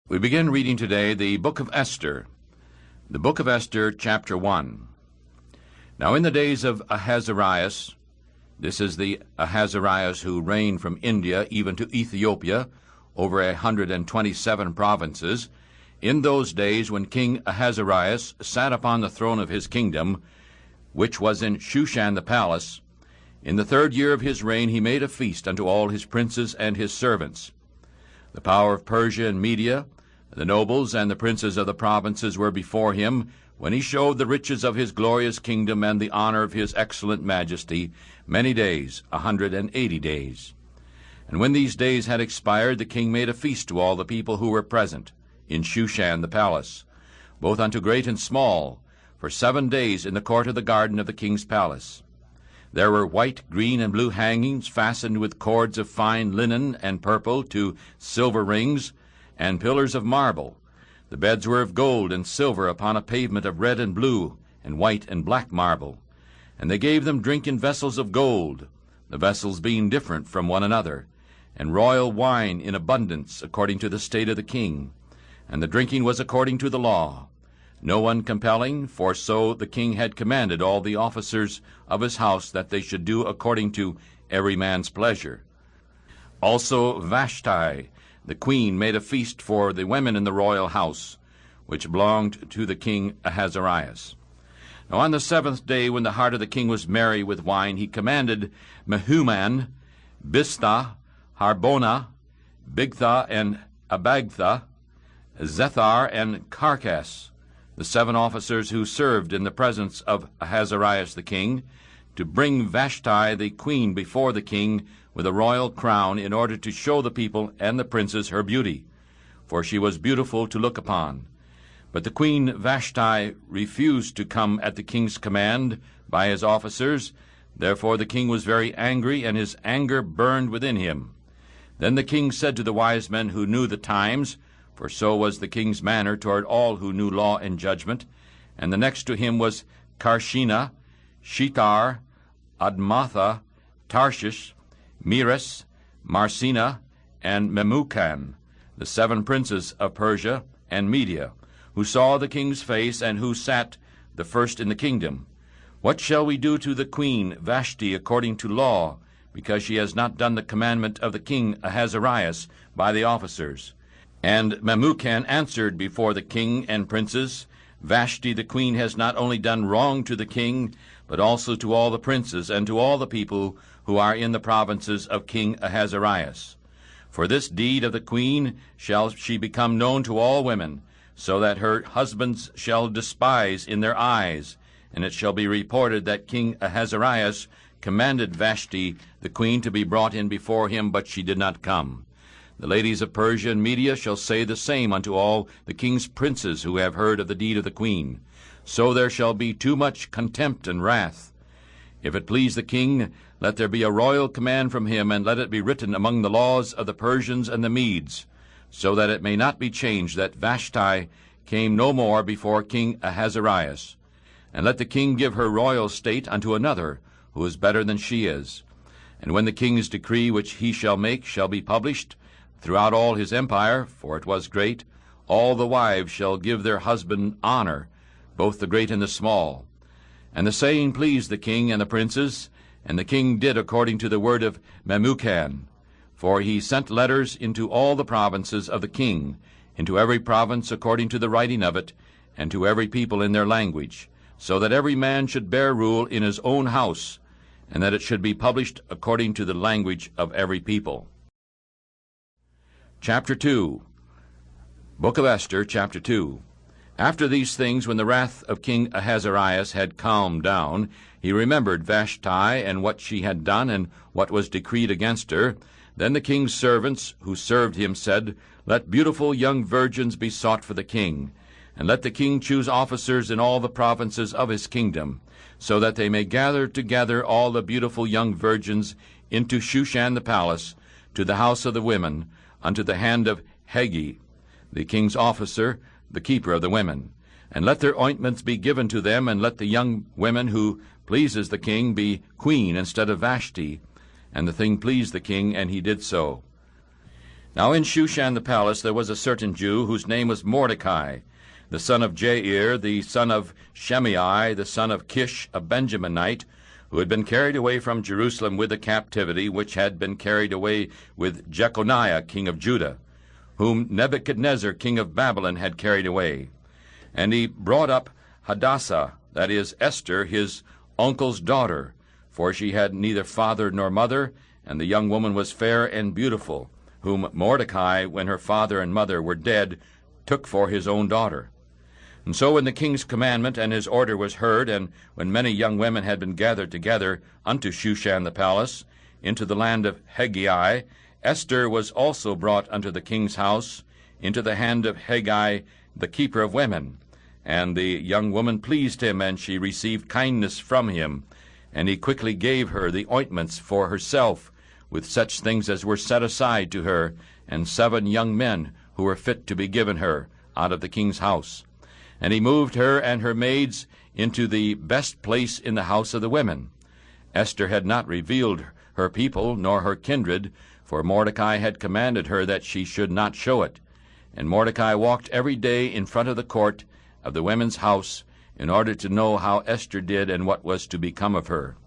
We begin reading today the book of Esther. The book of Esther, chapter 1. Now in the days of Ahasuerus, this is the Ahasuerus who reigned from India even to Ethiopia, over 127 provinces, in those days when King Ahasuerus sat upon the throne of his kingdom, which was in Shushan the palace, in the 3rd year of his reign he made a feast unto all his princes and his servants. The power of Persia and Media, the nobles and the princes of the provinces were before him, when he showed the riches of his glorious kingdom and the honor of his excellent majesty, many days, 180 days. And when these days had expired, the king made a feast to all the people who were present, in Shushan the palace, both unto great and small, for 7 days in the court of the garden of the king's palace. There were white, green, and blue hangings, fastened with cords of fine linen and purple to silver rings, and pillars of marble. The beds were of gold and silver upon a pavement of red and blue, and white and black marble. And they gave them drink in vessels of gold, the vessels being different from one another, and royal wine in abundance, according to the state of the king. And the drinking was according to the law, no one compelling, for so the king had commanded all the officers of his house that they should do according to every man's pleasure. Also Vashti, the queen, made a feast for the women in the royal house, which belonged to the king Ahasuerus. Now on the 7th day, when the heart of the king was merry with wine, he commanded Mehuman, Biztha, Harbona, Bigtha, and Abagtha, Zethar, and Carcas, the 7 officers who served in the presence of Ahasuerus the king, to bring Vashti the queen before the king with a royal crown, in order to show the people and the princes her beauty, for she was beautiful to look upon. But the queen Vashti refused to come at the king's command by his officers. Therefore the king was very angry, and his anger burned within him. Then the king said to the wise men who knew the times, for so was the king's manner toward all who knew law and judgment, and the next to him was Karshina, Shetar, Admatha, Tarshish, Meres, Marsina, and Memucan, the 7 princes of Persia and Media, who saw the king's face, and who sat the first in the kingdom. What shall we do to the queen Vashti according to law, because she has not done the commandment of the king Ahasuerus by the officers? And Memucan answered before the king and princes, Vashti the queen has not only done wrong to the king, but also to all the princes and to all the people who are in the provinces of King Ahasuerus. For this deed of the queen shall she become known to all women, so that her husbands shall despise in their eyes, and it shall be reported that King Ahasuerus commanded Vashti the queen to be brought in before him, but she did not come. The ladies of Persia and Media shall say the same unto all the king's princes who have heard of the deed of the queen. So there shall be too much contempt and wrath. If it please the king, let there be a royal command from him, and let it be written among the laws of the Persians and the Medes, so that it may not be changed, that Vashti came no more before King Ahasuerus. And let the king give her royal state unto another, who is better than she is. And when the king's decree which he shall make shall be published throughout all his empire, for it was great, all the wives shall give their husband honor, both the great and the small. And the saying pleased the king and the princes, and the king did according to the word of Memucan. For he sent letters into all the provinces of the king, into every province according to the writing of it, and to every people in their language, so that every man should bear rule in his own house, and that it should be published according to the language of every people. Chapter 2. Book of Esther, chapter 2. After these things, when the wrath of King Ahasuerus had calmed down, he remembered Vashti, and what she had done, and what was decreed against her. Then the king's servants, who served him, said, Let beautiful young virgins be sought for the king, and let the king choose officers in all the provinces of his kingdom, so that they may gather together all the beautiful young virgins into Shushan the palace, to the house of the women, unto the hand of Hegi, the king's officer, the keeper of the women. And let their ointments be given to them, and let the young women who pleases the king be queen instead of Vashti. And the thing pleased the king, and he did so. Now in Shushan the palace there was a certain Jew whose name was Mordecai, the son of Jair, the son of Shimei, the son of Kish, a Benjaminite, who had been carried away from Jerusalem with the captivity which had been carried away with Jeconiah king of Judah, whom Nebuchadnezzar king of Babylon had carried away. And he brought up Hadassah, that is, Esther, his uncle's daughter, for she had neither father nor mother, and the young woman was fair and beautiful, whom Mordecai, when her father and mother were dead, took for his own daughter. And so when the king's commandment and his order was heard, and when many young women had been gathered together unto Shushan the palace, into the land of Hegai, Esther was also brought unto the king's house, into the hand of Hegai, the keeper of women. And the young woman pleased him, and she received kindness from him. And he quickly gave her the ointments for herself, with such things as were set aside to her, and 7 young men who were fit to be given her out of the king's house. And he moved her and her maids into the best place in the house of the women. Esther had not revealed her people nor her kindred, for Mordecai had commanded her that she should not show it. And Mordecai walked every day in front of the court of the women's house, in order to know how Esther did and what was to become of her.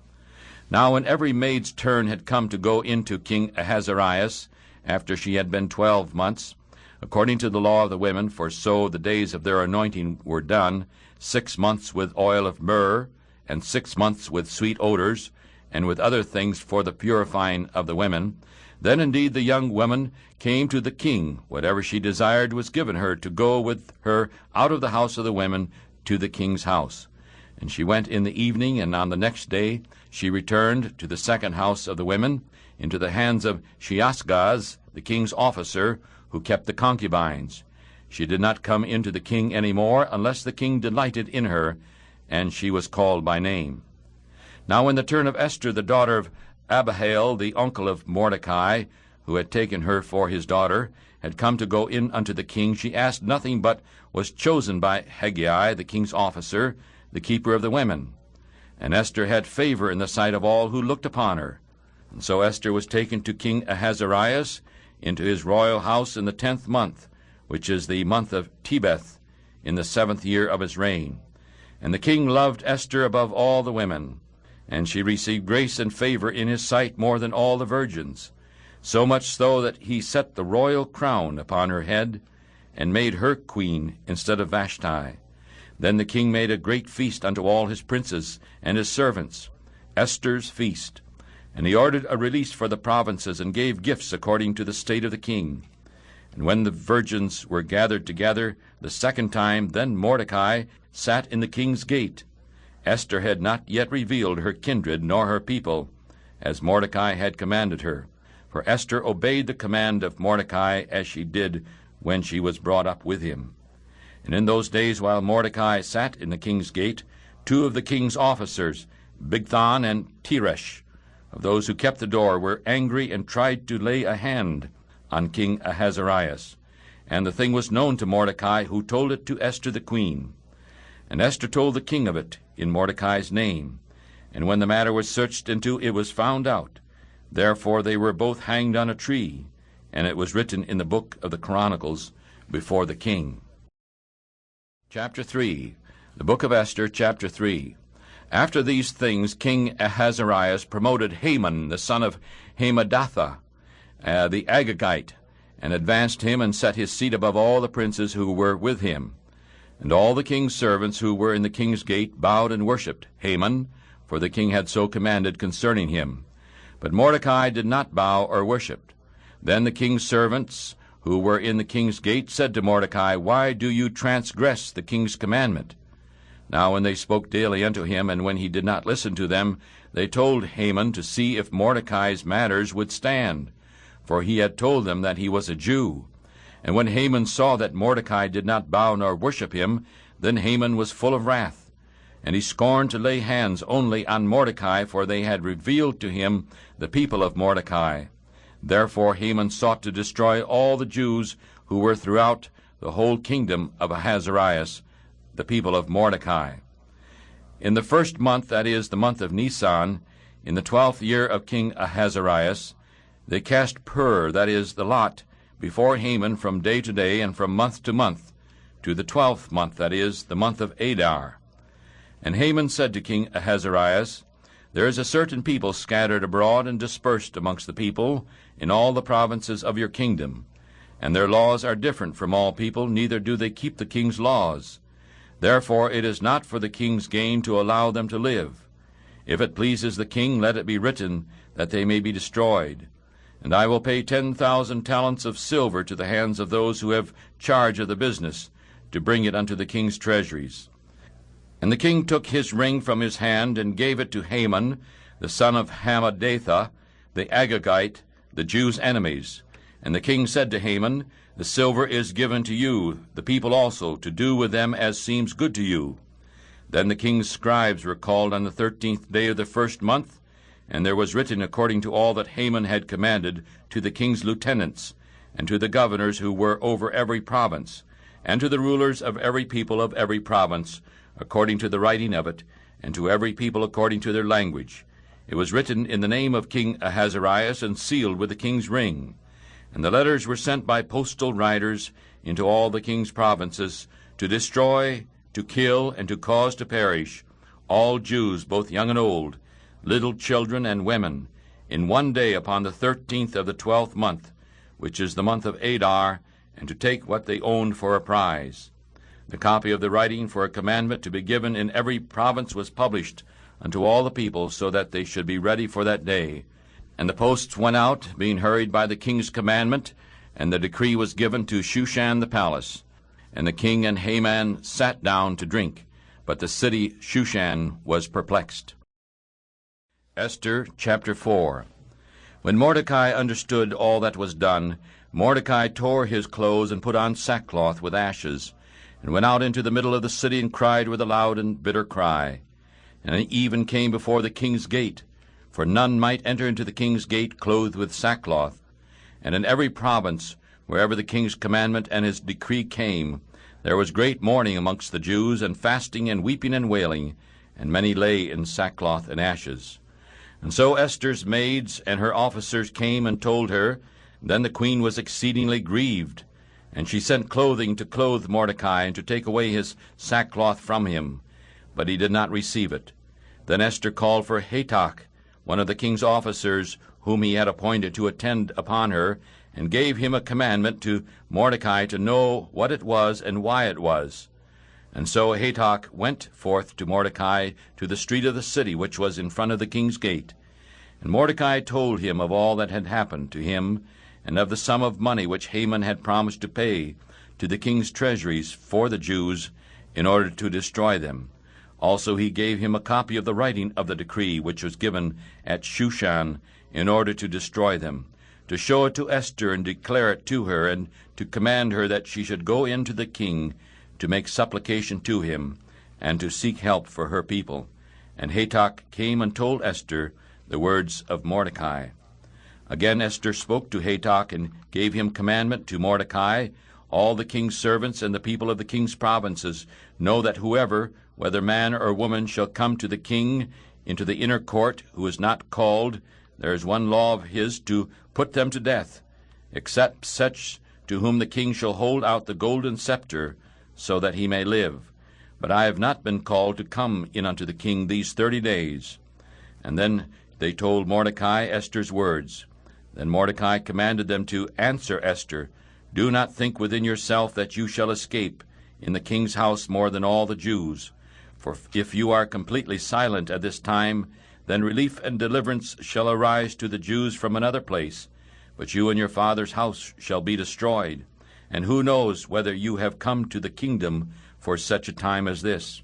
Now when every maid's turn had come to go into King Ahasuerus, after she had been 12 months, according to the law of the women, for so the days of their anointing were done, 6 months with oil of myrrh, and 6 months with sweet odors, and with other things for the purifying of the women, then indeed the young woman came to the king. Whatever she desired was given her, to go with her out of the house of the women to the king's house. And she went in the evening, and on the next day she returned to the second house of the women, into the hands of Sheasgaz, the king's officer, who kept the concubines. She did not come into the king any more, unless the king delighted in her, and she was called by name. Now when the turn of Esther, the daughter of Abihail, the uncle of Mordecai, who had taken her for his daughter, had come to go in unto the king, she asked nothing, but was chosen by Hegai, the king's officer, the keeper of the women. And Esther had favor in the sight of all who looked upon her. And so Esther was taken to King Ahasuerus into his royal house in the 10th month, which is the month of Tebeth, in the 7th year of his reign. And the king loved Esther above all the women, and she received grace and favor in his sight more than all the virgins, so much so that he set the royal crown upon her head, and made her queen instead of Vashti. Then the king made a great feast unto all his princes and his servants, Esther's feast. And he ordered a release for the provinces, and gave gifts according to the state of the king. And when the virgins were gathered together the second time, then Mordecai sat in the king's gate. Esther had not yet revealed her kindred nor her people, as Mordecai had commanded her. For Esther obeyed the command of Mordecai, as she did when she was brought up with him. And in those days, while Mordecai sat in the king's gate, 2 of the king's officers, Bigthan and Teresh, of those who kept the door, were angry and tried to lay a hand on King Ahasuerus. And the thing was known to Mordecai, who told it to Esther the queen. And Esther told the king of it in Mordecai's name. And when the matter was searched into, it was found out. Therefore they were both hanged on a tree, and it was written in the book of the Chronicles before the king. Chapter 3. The book of Esther, chapter 3. After these things King Ahasuerus promoted Haman, the son of Hammedatha, the Agagite, and advanced him, and set his seat above all the princes who were with him. And all the king's servants who were in the king's gate bowed and worshipped Haman, for the king had so commanded concerning him. But Mordecai did not bow or worship. Then the king's servants who were in the king's gate said to Mordecai, Why do you transgress the king's commandment? Now when they spoke daily unto him, and when he did not listen to them, they told Haman to see if Mordecai's matters would stand, for he had told them that he was a Jew. And when Haman saw that Mordecai did not bow nor worship him, then Haman was full of wrath. And he scorned to lay hands only on Mordecai, for they had revealed to him the people of Mordecai. Therefore Haman sought to destroy all the Jews who were throughout the whole kingdom of Ahasuerus, the people of Mordecai. In the 1st month, that is, the month of Nisan, in the 12th year of King Ahasuerus, they cast pur, that is, the lot, before Haman from day to day and from month to month, to the 12th month, that is, the month of Adar. And Haman said to King Ahasuerus, There is a certain people scattered abroad and dispersed amongst the people in all the provinces of your kingdom, and their laws are different from all people, neither do they keep the king's laws. Therefore it is not for the king's gain to allow them to live. If it pleases the king, let it be written, that they may be destroyed. And I will pay 10,000 talents of silver to the hands of those who have charge of the business, to bring it unto the king's treasuries. And the king took his ring from his hand, and gave it to Haman, the son of Hammedatha, the Agagite, the Jews' enemies. And the king said to Haman, The silver is given to you, the people also, to do with them as seems good to you. Then the king's scribes were called on the 13th day of the first month, and there was written according to all that Haman had commanded to the king's lieutenants, and to the governors who were over every province, and to the rulers of every people of every province, according to the writing of it, and to every people according to their language. It was written in the name of King Ahasuerus, and sealed with the king's ring. And the letters were sent by postal riders into all the king's provinces, to destroy, to kill, and to cause to perish all Jews, both young and old, little children and women, in one day upon the 13th of the 12th month, which is the month of Adar, and to take what they owned for a prize. The copy of the writing for a commandment to be given in every province was published unto all the people, so that they should be ready for that day. And the posts went out, being hurried by the king's commandment, and the decree was given to Shushan the palace. And the king and Haman sat down to drink, but the city Shushan was perplexed. Esther chapter 4. When Mordecai understood all that was done, Mordecai tore his clothes and put on sackcloth with ashes, and went out into the middle of the city and cried with a loud and bitter cry. And he even came before the king's gate, for none might enter into the king's gate clothed with sackcloth. And in every province, wherever the king's commandment and his decree came, there was great mourning amongst the Jews, and fasting and weeping and wailing, and many lay in sackcloth and ashes. And so Esther's maids and her officers came and told her. Then the queen was exceedingly grieved, and she sent clothing to clothe Mordecai, and to take away his sackcloth from him. But he did not receive it. Then Esther called for Hatach, one of the king's officers, whom he had appointed to attend upon her, and gave him a commandment to Mordecai to know what it was and why it was. And so Hatach went forth to Mordecai to the street of the city, which was in front of the king's gate. And Mordecai told him of all that had happened to him, and of the sum of money which Haman had promised to pay to the king's treasuries for the Jews, in order to destroy them. Also he gave him a copy of the writing of the decree which was given at Shushan, in order to destroy them, to show it to Esther and declare it to her, and to command her that she should go in to the king to make supplication to him, and to seek help for her people. And Hatach came and told Esther the words of Mordecai. Again Esther spoke to Hatach, and gave him commandment to Mordecai, All the king's servants and the people of the king's provinces know that whoever, whether man or woman, shall come to the king into the inner court, who is not called, there is one law of his, to put them to death, except such to whom the king shall hold out the golden scepter, so that he may live. But I have not been called to come in unto the king these 30 days. And then they told Mordecai Esther's words. Then Mordecai commanded them to answer Esther, Do not think within yourself that you shall escape in the king's house more than all the Jews. For if you are completely silent at this time, then relief and deliverance shall arise to the Jews from another place, but you and your father's house shall be destroyed. And who knows whether you have come to the kingdom for such a time as this?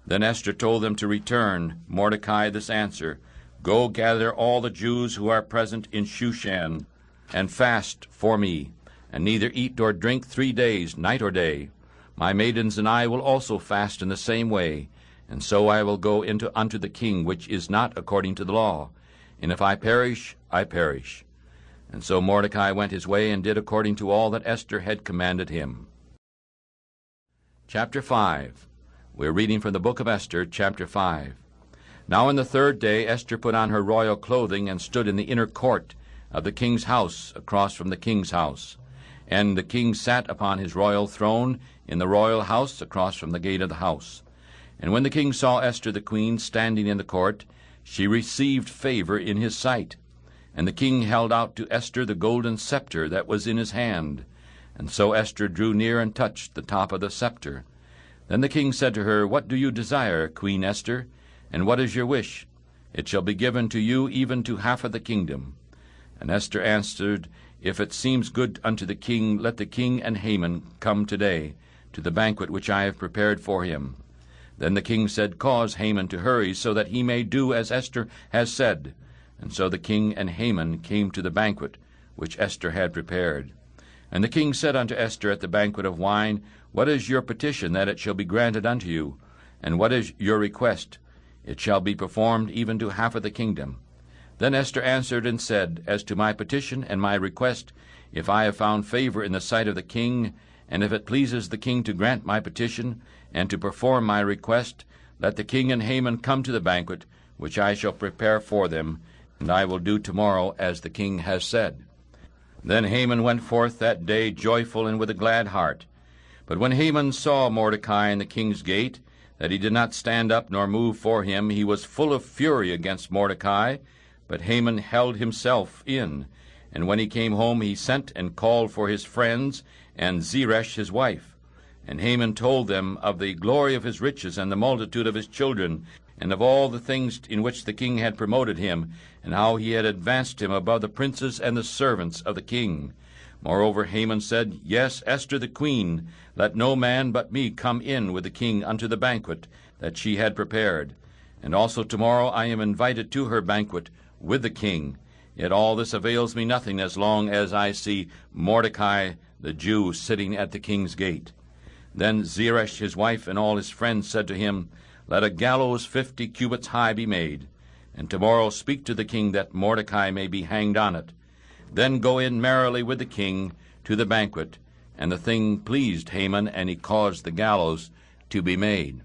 Then Esther told them to return Mordecai this answer, Go gather all the Jews who are present in Shushan, and fast for me, and neither eat nor drink 3 days, night or day. My maidens and I will also fast in the same way, and so I will go unto the king, which is not according to the law. And if I perish, I perish. And so Mordecai went his way, and did according to all that Esther had commanded him. Chapter 5. We're reading from the book of Esther, chapter 5. Now on the 3rd day Esther put on her royal clothing, and stood in the inner court of the king's house, across from the king's house. And the king sat upon his royal throne in the royal house across from the gate of the house. And when the king saw Esther the queen standing in the court, she received favor in his sight. And the king held out to Esther the golden scepter that was in his hand. And so Esther drew near and touched the top of the scepter. Then the king said to her, What do you desire, Queen Esther? And what is your wish? It shall be given to you even to half of the kingdom. And Esther answered, If it seems good unto the king, let the king and Haman come today to the banquet which I have prepared for him. Then the king said, Cause Haman to hurry, so that he may do as Esther has said. And so the king and Haman came to the banquet which Esther had prepared. And the king said unto Esther at the banquet of wine, What is your petition, that it shall be granted unto you? And what is your request? It shall be performed even to half of the kingdom. Then Esther answered and said, As to my petition and my request, if I have found favor in the sight of the king, and if it pleases the king to grant my petition, and to perform my request, let the king and Haman come to the banquet, which I shall prepare for them, and I will do tomorrow as the king has said. Then Haman went forth that day joyful and with a glad heart. But when Haman saw Mordecai in the king's gate, that he did not stand up nor move for him, he was full of fury against Mordecai. But Haman held himself in, and when he came home he sent and called for his friends and Zeresh his wife. And Haman told them of the glory of his riches and the multitude of his children, and of all the things in which the king had promoted him, and how he had advanced him above the princes and the servants of the king. Moreover Haman said, Yes, Esther the queen, let no man but me come in with the king unto the banquet that she had prepared. And also tomorrow I am invited to her banquet with the king. Yet all this avails me nothing as long as I see Mordecai the Jew sitting at the king's gate. Then Zeresh his wife and all his friends said to him, Let a gallows 50 cubits high be made, and tomorrow speak to the king that Mordecai may be hanged on it. Then go in merrily with the king to the banquet. And the thing pleased Haman, and he caused the gallows to be made.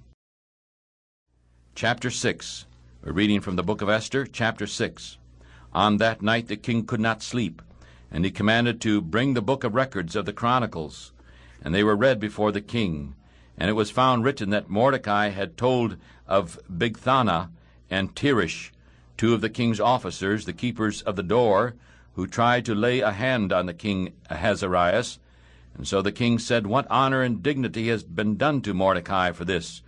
Chapter 6. A reading from the book of Esther, chapter 6. On that night the king could not sleep, and he commanded to bring the book of records of the Chronicles. And they were read before the king. And it was found written that Mordecai had told of Bigthana and Teresh, two of the king's officers, the keepers of the door, who tried to lay a hand on the king Ahasuerus. And so the king said, What honor and dignity has been done to Mordecai for this?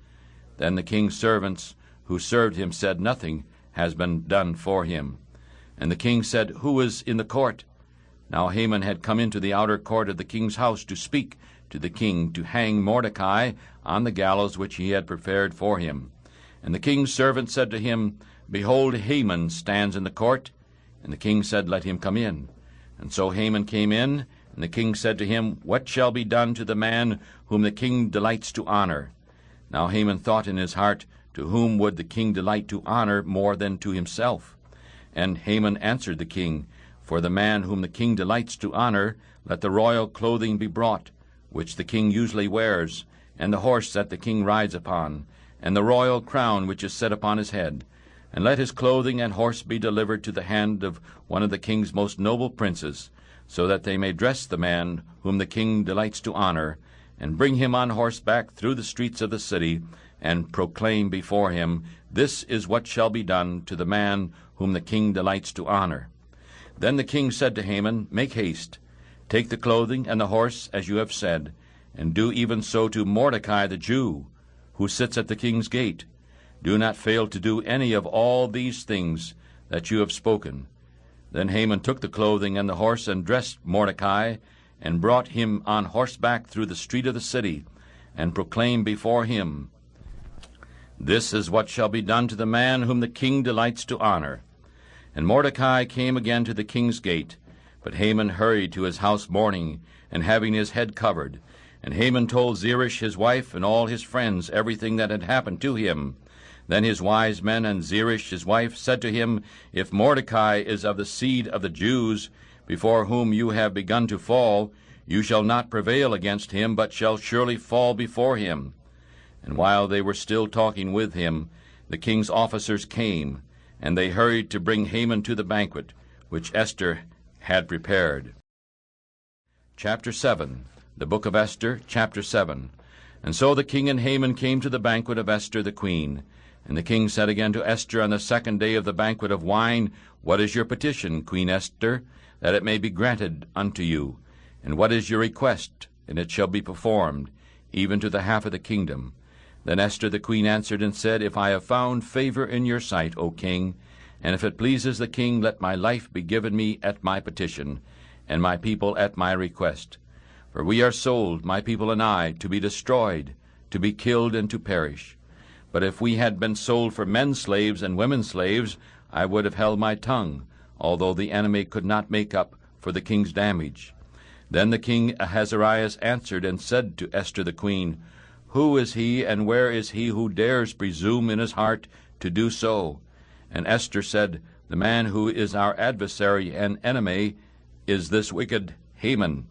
Then the king's servants who served him said, Nothing has been done for him. And the king said, Who is in the court? Now Haman had come into the outer court of the king's house to speak to the king, to hang Mordecai on the gallows which he had prepared for him. And the king's servant said to him, Behold, Haman stands in the court. And the king said, Let him come in. And so Haman came in, and the king said to him, What shall be done to the man whom the king delights to honor? Now Haman thought in his heart, To whom would the king delight to honor more than to himself? And Haman answered the king, For the man whom the king delights to honor, let the royal clothing be brought, which the king usually wears, and the horse that the king rides upon, and the royal crown which is set upon his head. And let his clothing and horse be delivered to the hand of one of the king's most noble princes, so that they may dress the man whom the king delights to honor, and bring him on horseback through the streets of the city, and proclaim before him, This is what shall be done to the man whom the king delights to honor. Then the king said to Haman, Make haste, take the clothing and the horse, as you have said, and do even so to Mordecai the Jew, who sits at the king's gate. Do not fail to do any of all these things that you have spoken. Then Haman took the clothing and the horse, and dressed Mordecai, and brought him on horseback through the street of the city, and proclaimed before him, This is what shall be done to the man whom the king delights to honor. And Mordecai came again to the king's gate, but Haman hurried to his house mourning, and having his head covered. And Haman told Zeresh his wife and all his friends everything that had happened to him. Then his wise men and Zeresh his wife said to him, If Mordecai is of the seed of the Jews, before whom you have begun to fall, you shall not prevail against him, but shall surely fall before him. And while they were still talking with him, the king's officers came, and they hurried to bring Haman to the banquet, which Esther had prepared. chapter 7. The book of Esther, chapter 7. And so the king and Haman came to the banquet of Esther the queen. And the king said again to Esther on the second day of the banquet of wine, What is your petition, Queen Esther, that it may be granted unto you? And what is your request? And it shall be performed, even to the half of the kingdom. Then Esther the queen answered and said, If I have found favor in your sight, O king, and if it pleases the king, let my life be given me at my petition, and my people at my request. For we are sold, my people and I, to be destroyed, to be killed, and to perish. But if we had been sold for men slaves and women slaves, I would have held my tongue, although the enemy could not make up for the king's damage. Then the king Ahasuerus answered and said to Esther the queen, Who is he, and where is he who dares presume in his heart to do so? And Esther said, The man who is our adversary and enemy is this wicked Haman.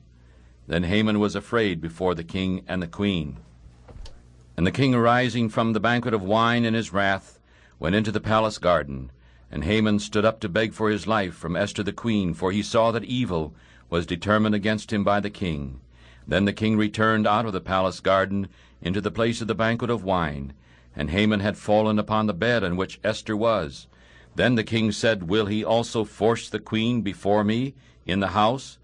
Then Haman was afraid before the king and the queen. And the king, arising from the banquet of wine in his wrath, went into the palace garden. And Haman stood up to beg for his life from Esther the queen, for he saw that evil was determined against him by the king. Then the king returned out of the palace garden into the place of the banquet of wine, and Haman had fallen upon the bed on which Esther was. Then the king said, Will he also force the queen before me in the house?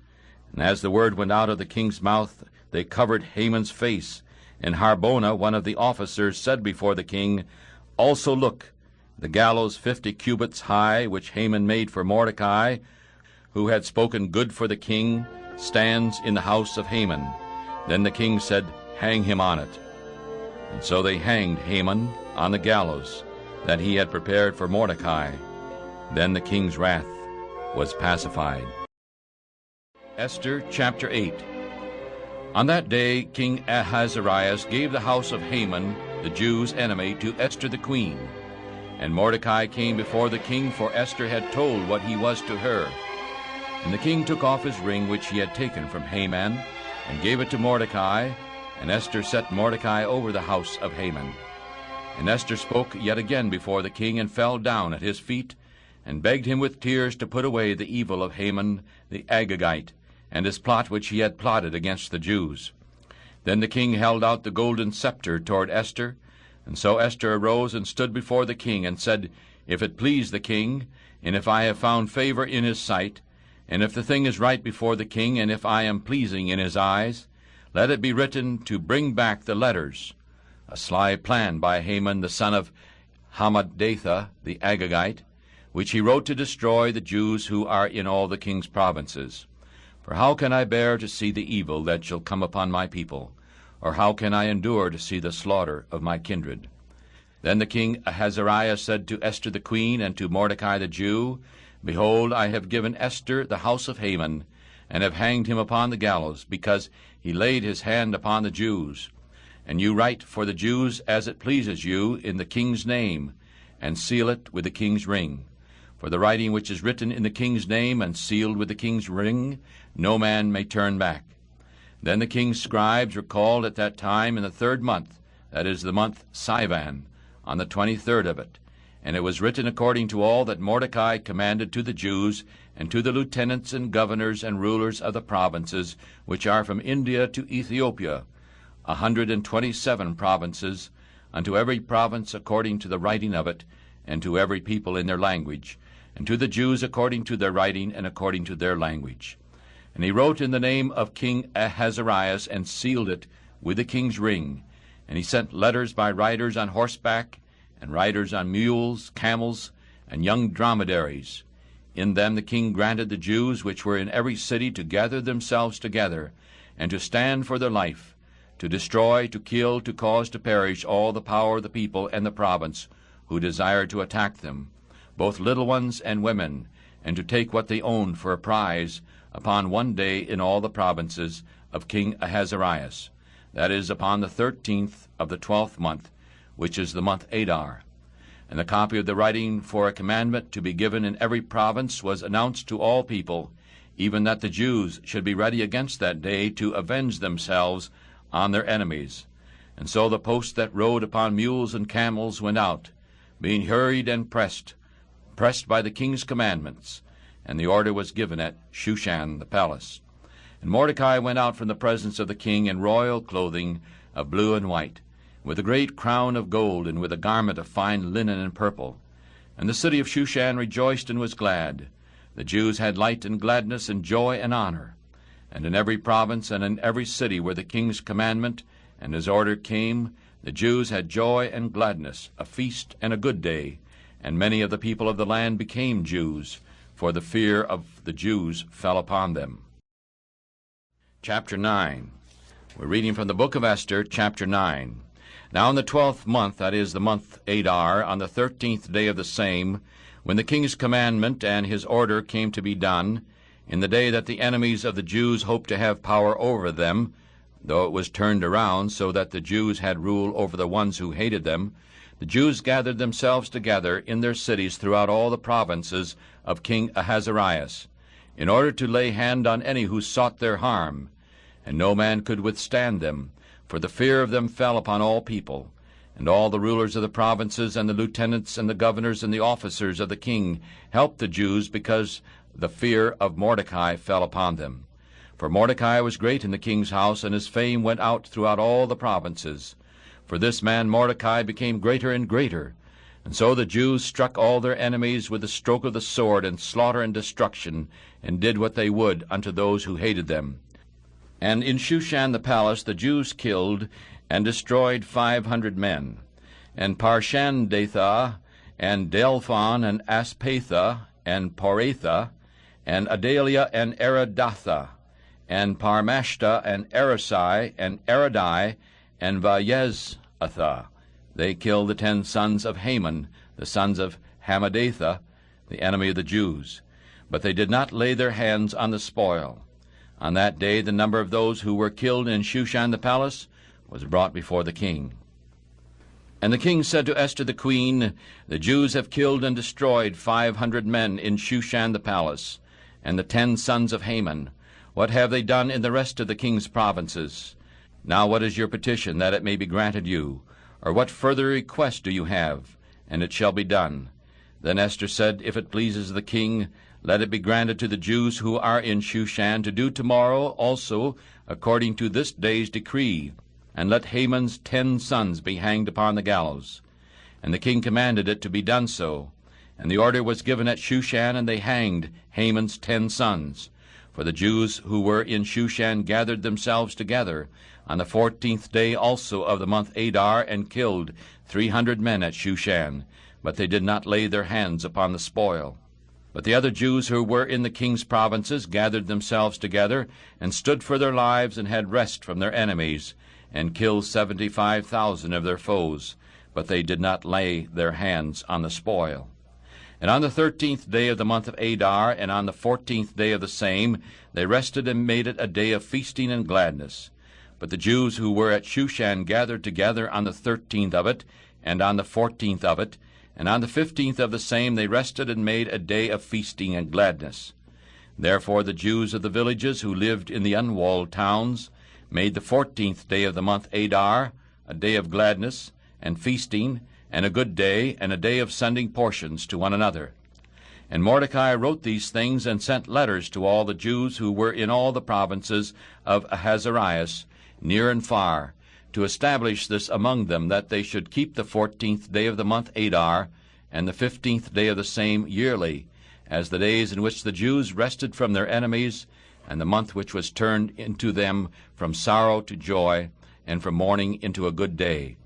And as the word went out of the king's mouth, they covered Haman's face. And Harbona, one of the officers, said before the king, Also look, the gallows 50 cubits high, which Haman made for Mordecai, who had spoken good for the king, stands in the house of Haman. Then the king said, Hang him on it. And so they hanged Haman on the gallows that he had prepared for Mordecai. Then the king's wrath was pacified. Esther chapter 8. On that day King Ahasuerus gave the house of Haman, the Jews' enemy, to Esther the queen. And Mordecai came before the king, for Esther had told what he was to her. And the king took off his ring which he had taken from Haman, and gave it to Mordecai, and Esther set Mordecai over the house of Haman. And Esther spoke yet again before the king, and fell down at his feet, and begged him with tears to put away the evil of Haman the Agagite, and his plot which he had plotted against the Jews. Then the king held out the golden scepter toward Esther, and so Esther arose and stood before the king, and said, If it please the king, and if I have found favor in his sight, and if the thing is right before the king, and if I am pleasing in his eyes, let it be written to bring back the letters, a sly plan by Haman the son of Hammedatha the Agagite, which he wrote to destroy the Jews who are in all the king's provinces. For how can I bear to see the evil that shall come upon my people? Or how can I endure to see the slaughter of my kindred? Then the king Ahasuerus said to Esther the queen and to Mordecai the Jew, Behold, I have given Esther the house of Haman, and have hanged him upon the gallows, because he laid his hand upon the Jews. And you write for the Jews as it pleases you in the king's name, and seal it with the king's ring. For the writing which is written in the king's name and sealed with the king's ring, no man may turn back. Then the king's scribes were called at that time in the 3rd month, that is the month Sivan, on the 23rd of it. And it was written according to all that Mordecai commanded to the Jews, and to the lieutenants and governors and rulers of the provinces, which are from India to Ethiopia, 127 provinces, unto every province according to the writing of it, and to every people in their language, and to the Jews according to their writing and according to their language. And he wrote in the name of King Ahasuerus, and sealed it with the king's ring. And he sent letters by riders on horseback, and riders on mules, camels, and young dromedaries. In them the king granted the Jews which were in every city to gather themselves together, and to stand for their life, to destroy, to kill, to cause to perish all the power of the people and the province who desired to attack them, both little ones and women, and to take what they owned for a prize upon one day in all the provinces of King Ahasuerus, that is, upon the 13th of the 12th month, which is the month Adar. And the copy of the writing for a commandment to be given in every province was announced to all people, even that the Jews should be ready against that day to avenge themselves on their enemies. And so the posts that rode upon mules and camels went out, being hurried and pressed by the king's commandments. And the order was given at Shushan the palace. And Mordecai went out from the presence of the king in royal clothing of blue and white, with a great crown of gold, and with a garment of fine linen and purple. And the city of Shushan rejoiced and was glad. The Jews had light and gladness and joy and honor. And in every province and in every city where the king's commandment and his order came, the Jews had joy and gladness, a feast and a good day. And many of the people of the land became Jews, for the fear of the Jews fell upon them. Chapter 9. We're reading from the book of Esther, chapter 9. Now in the 12th month, that is the month Adar, on the 13th day of the same, when the king's commandment and his order came to be done, in the day that the enemies of the Jews hoped to have power over them, though it was turned around so that the Jews had rule over the ones who hated them, the Jews gathered themselves together in their cities throughout all the provinces of King Ahasuerus, in order to lay hand on any who sought their harm. And no man could withstand them, for the fear of them fell upon all people. And all the rulers of the provinces, and the lieutenants, and the governors, and the officers of the king helped the Jews, because the fear of Mordecai fell upon them. For Mordecai was great in the king's house, and his fame went out throughout all the provinces. For this man Mordecai became greater and greater. And so the Jews struck all their enemies with the stroke of the sword, and slaughter and destruction, and did what they would unto those who hated them. And in Shushan the palace the Jews killed and destroyed 500 men. And Parshandatha, and Delphon, and Aspatha, and Poratha, and Adalia, and Aridatha, and Parmashta, and Arasai, and Aradai, and Vayezatha. They killed the 10 sons of Haman, the sons of Hammedatha, the enemy of the Jews. But they did not lay their hands on the spoil. On that day the number of those who were killed in Shushan the palace was brought before the king. And the king said to Esther the queen, The Jews have killed and destroyed 500 men in Shushan the palace, and the 10 sons of Haman. What have they done in the rest of the king's provinces? Now what is your petition, that it may be granted you? Or what further request do you have? And it shall be done. Then Esther said, If it pleases the king, let it be granted to the Jews who are in Shushan to do tomorrow also according to this day's decree, and let Haman's 10 sons be hanged upon the gallows. And the king commanded it to be done so. And the order was given at Shushan, and they hanged Haman's 10 sons. For the Jews who were in Shushan gathered themselves together on the 14th day also of the month Adar, and killed 300 men at Shushan, but they did not lay their hands upon the spoil. But the other Jews who were in the king's provinces gathered themselves together, and stood for their lives, and had rest from their enemies, and killed 75,000 of their foes, but they did not lay their hands on the spoil. And on the 13th day of the month of Adar, and on the 14th day of the same, they rested and made it a day of feasting and gladness. But the Jews who were at Shushan gathered together on the 13th of it, and on the 14th of it, and on the 15th of the same they rested and made a day of feasting and gladness. Therefore the Jews of the villages who lived in the unwalled towns made the 14th day of the month Adar a day of gladness and feasting, and a good day, and a day of sending portions to one another. And Mordecai wrote these things, and sent letters to all the Jews who were in all the provinces of Ahasuerus, near and far, to establish this among them, that they should keep the 14th day of the month Adar, and the 15th day of the same yearly, as the days in which the Jews rested from their enemies, and the month which was turned into them from sorrow to joy, and from mourning into a good day,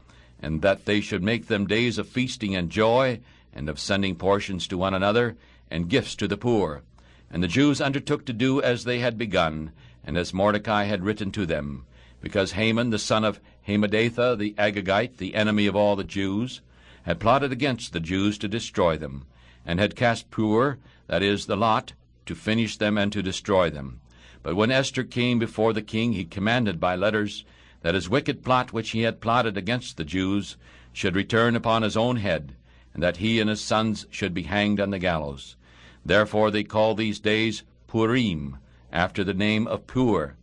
and that they should make them days of feasting and joy, and of sending portions to one another, and gifts to the poor. And the Jews undertook to do as they had begun, and as Mordecai had written to them, because Haman the son of Hammedatha the Agagite, the enemy of all the Jews, had plotted against the Jews to destroy them, and had cast Pur, that is, the lot, to finish them and to destroy them. But when Esther came before the king, he commanded by letters that his wicked plot which he had plotted against the Jews should return upon his own head, and that he and his sons should be hanged on the gallows. Therefore they call these days Purim, after the name of Pur.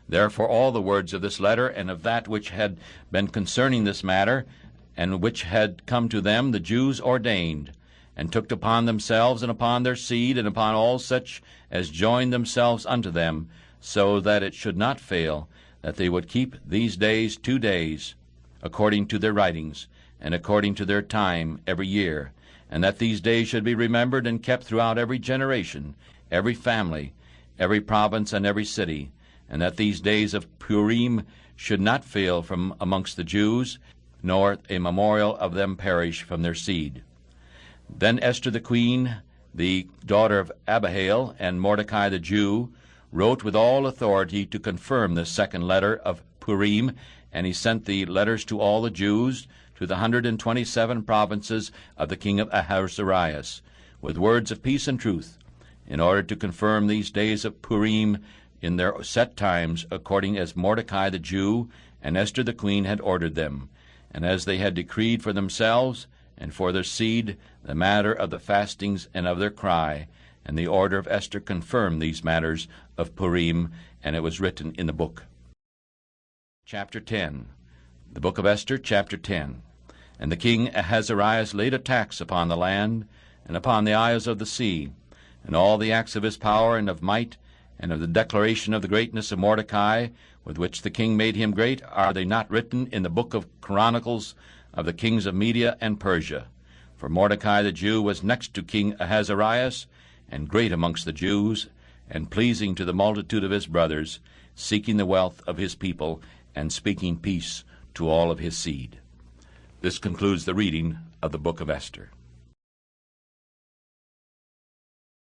Therefore all the words of this letter, and of that which had been concerning this matter, and which had come to them, the Jews ordained, and took upon themselves, and upon their seed, and upon all such as joined themselves unto them, so that it should not fail, that they would keep these days 2 days, according to their writings, and according to their time every year, and that these days should be remembered and kept throughout every generation, every family, every province, and every city, and that these days of Purim should not fail from amongst the Jews, nor a memorial of them perish from their seed. Then Esther the queen, the daughter of Abihail, and Mordecai the Jew, wrote with all authority to confirm this second letter of Purim, and he sent the letters to all the Jews, to the 127 provinces of the king of Ahasuerus, with words of peace and truth, in order to confirm these days of Purim in their set times, according as Mordecai the Jew and Esther the queen had ordered them, and as they had decreed for themselves and for their seed the matter of the fastings and of their cry. And the order of Esther confirmed these matters of Purim, and it was written in the book. Chapter 10. The book of Esther, chapter 10. And the king Ahasuerus laid a tax upon the land, and upon the isles of the sea, and all the acts of his power and of might, and of the declaration of the greatness of Mordecai, with which the king made him great, are they not written in the book of Chronicles of the kings of Media and Persia? For Mordecai the Jew was next to King Ahasuerus, and great amongst the Jews, and pleasing to the multitude of his brothers, seeking the wealth of his people, and speaking peace to all of his seed. This concludes the reading of the book of Esther.